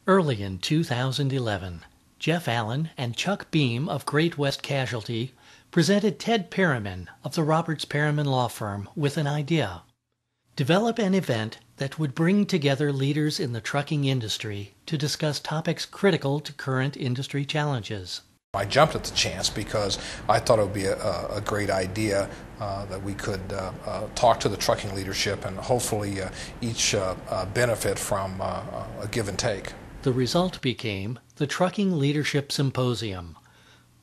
Early in 2011, Jeff Allen and Chuck Beam of Great West Casualty presented Ted Perryman of the Roberts Perryman Law Firm with an idea. Develop an event that would bring together leaders in the trucking industry to discuss topics critical to current industry challenges. I jumped at the chance because I thought it would be a great idea that we could talk to the trucking leadership and hopefully each benefit from a give and take. The result became the Trucking Leadership Symposium,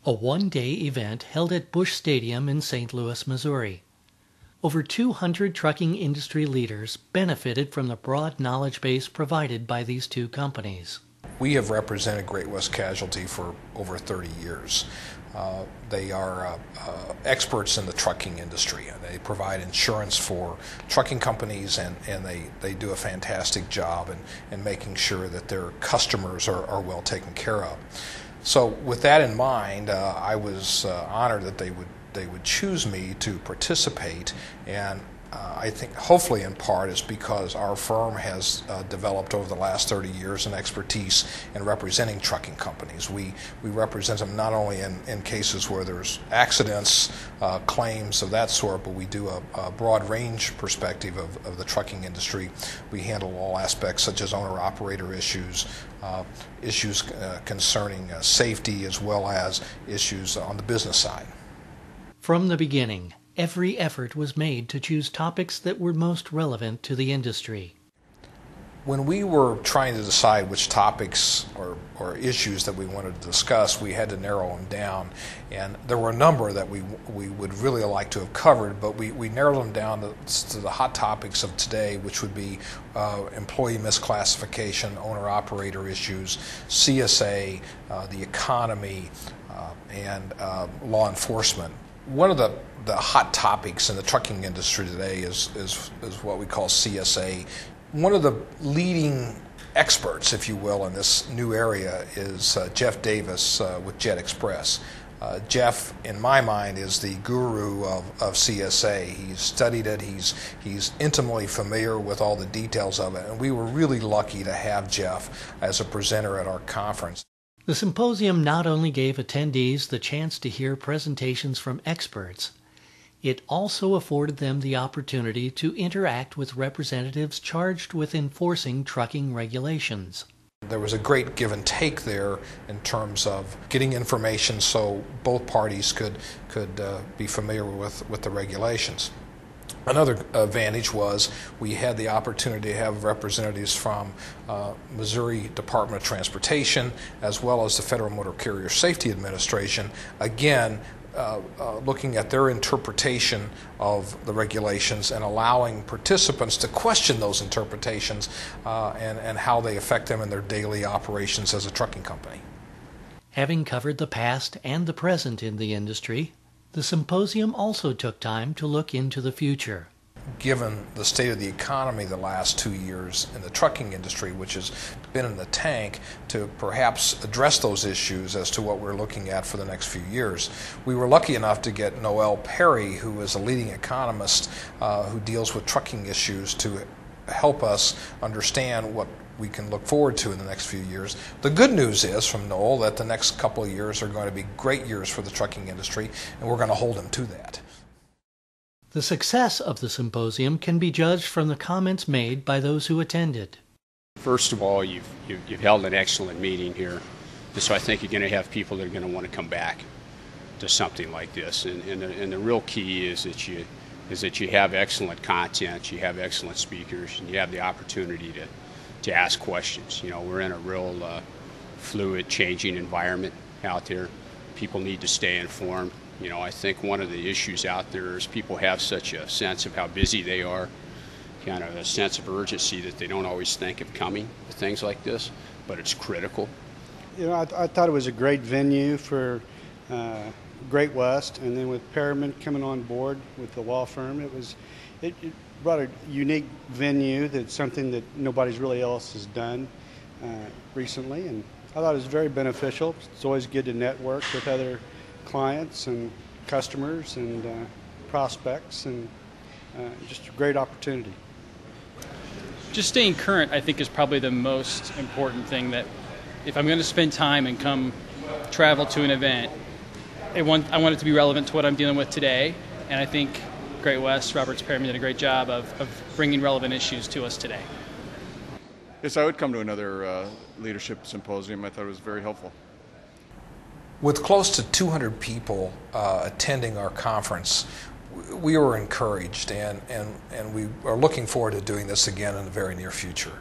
a one-day event held at Busch Stadium in St. Louis, Missouri. Over 200 trucking industry leaders benefited from the broad knowledge base provided by these two companies. We have represented Great West Casualty for over 30 years. They are experts in the trucking industry. They provide insurance for trucking companies, and they do a fantastic job in making sure that their customers are well taken care of. So with that in mind, I was honored that they would choose me to participate, and I think hopefully in part is because our firm has developed over the last 30 years an expertise in representing trucking companies. We represent them not only in cases where there's accidents, claims of that sort, but we do a broad range perspective of the trucking industry. We handle all aspects such as owner-operator issues, issues concerning safety, as well as issues on the business side. From the beginning, every effort was made to choose topics that were most relevant to the industry. When we were trying to decide which topics or issues that we wanted to discuss, we had to narrow them down. And there were a number that we would really like to have covered, but we narrowed them down to the hot topics of today, which would be employee misclassification, owner-operator issues, CSA, the economy, and law enforcement. One of the hot topics in the trucking industry today is what we call CSA. One of the leading experts, if you will, in this new area is Jeff Davis with Jet Express. Jeff, in my mind, is the guru of CSA. He's studied it, he's intimately familiar with all the details of it, and we were really lucky to have Jeff as a presenter at our conference. The symposium not only gave attendees the chance to hear presentations from experts, it also afforded them the opportunity to interact with representatives charged with enforcing trucking regulations. There was a great give and take there in terms of getting information so both parties could be familiar with the regulations. Another advantage was we had the opportunity to have representatives from Missouri Department of Transportation as well as the Federal Motor Carrier Safety Administration, again looking at their interpretation of the regulations and allowing participants to question those interpretations and how they affect them in their daily operations as a trucking company. Having covered the past and the present in the industry, the symposium also took time to look into the future. Given the state of the economy the last 2 years in the trucking industry, which has been in the tank, to perhaps address those issues as to what we're looking at for the next few years. We were lucky enough to get Noel Perry, who is a leading economist who deals with trucking issues, to help us understand what we can look forward to in the next few years. The good news is from Noel that the next couple of years are going to be great years for the trucking industry, and we're going to hold him to that. The success of the symposium can be judged from the comments made by those who attended. First of all, you've held an excellent meeting here, and so I think you're going to have people that are going to want to come back to something like this. And the real key is that you have excellent content, you have excellent speakers, and you have the opportunity to ask questions. You know, we're in a real fluid, changing environment out there. People need to stay informed. You know, I think one of the issues out there is people have such a sense of how busy they are, kind of a sense of urgency that they don't always think of coming to things like this, but it's critical. You know, I thought it was a great venue for Great West, and then with Perryman coming on board with the law firm, it brought a unique venue that's something that nobody's really else has done recently, and I thought it was very beneficial. It's always good to network with other clients and customers and prospects, and just a great opportunity. just staying current, I think, is probably the most important thing. That if I'm going to spend time and come travel to an event, I want it to be relevant to what I'm dealing with today. And I think Great West, Roberts Perryman did a great job of bringing relevant issues to us today. Yes, I would come to another leadership symposium. I thought it was very helpful. With close to 200 people attending our conference, we were encouraged, and we are looking forward to doing this again in the very near future.